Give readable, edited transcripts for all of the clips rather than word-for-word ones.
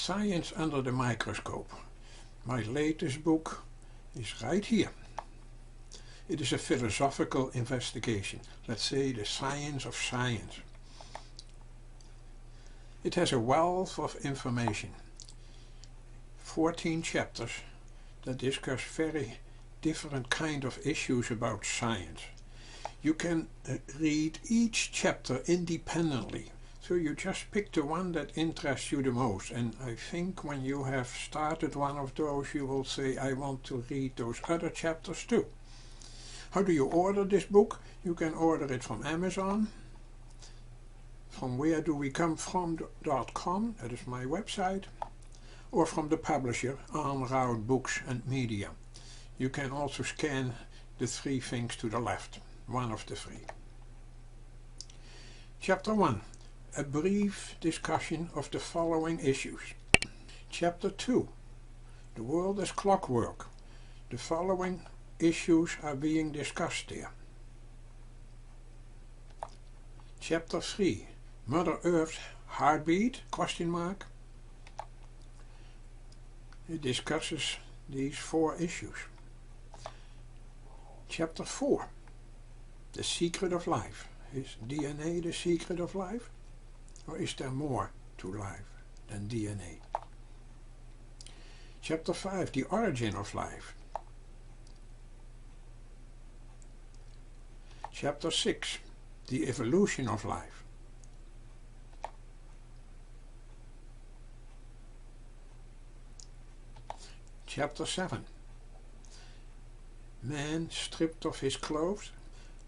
Science Under the Microscope. My latest book is right here. It is a philosophical investigation, let's say the science of science. It has a wealth of information, 14 chapters that discuss very different kind of issues about science. You can read each chapter independently, so you just pick the one that interests you the most, and I think when you have started one of those you will say, I want to read those other chapters too. How do you order this book? You can order it from Amazon, from wheredowecomefrom.com, that is my website, or from the publisher, Aanraud Books and Media. You can also scan the three things to the left, one of the three. Chapter 1. A brief discussion of the following issues. Chapter 2. The world as clockwork. The following issues are being discussed there. Chapter 3. Mother Earth's heartbeat? It discusses these 4 issues. Chapter 4. The secret of life. Is DNA the secret of life? Or is there more to life than DNA? Chapter 5. The origin of life. Chapter 6. The evolution of life. Chapter 7. Man stripped of his clothes.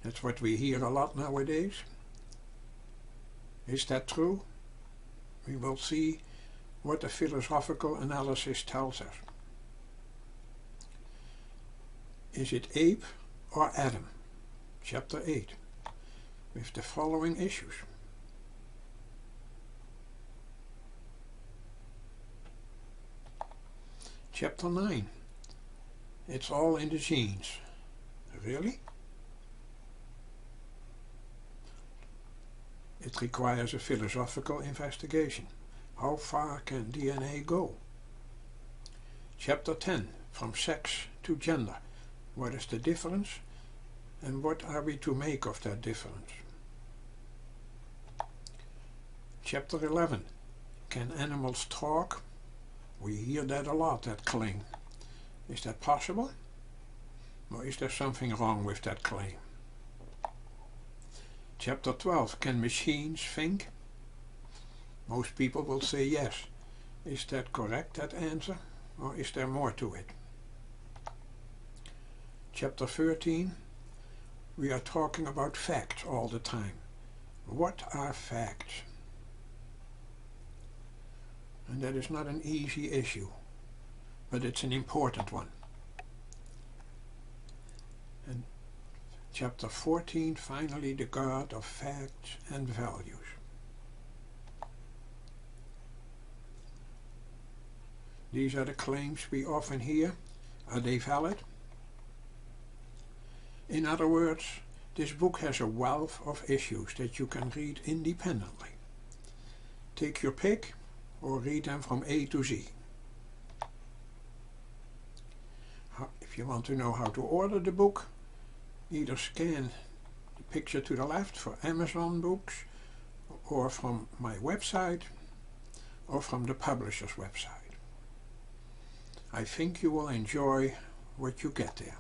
That's what we hear a lot nowadays. Is that true? We will see what the philosophical analysis tells us. Is it ape or Adam? Chapter 8, with the following issues. Chapter 9. It's all in the genes. Really? It requires a philosophical investigation. How far can DNA go? Chapter 10. From sex to gender. What is the difference? And what are we to make of that difference? Chapter 11. Can animals talk? We hear that a lot, that claim. Is that possible? Or is there something wrong with that claim? Chapter 12. Can machines think? Most people will say yes. Is that correct, that answer? Or is there more to it? Chapter 13. We are talking about facts all the time. What are facts? And that is not an easy issue, but it's an important one. And Chapter 14, finally, the God of facts and values. These are the claims we often hear. Are they valid? In other words, this book has a wealth of issues that you can read independently. Take your pick or read them from A to Z. If you want to know how to order the book, either scan the picture to the left for Amazon books, or from my website, or from the publisher's website. I think you will enjoy what you get there.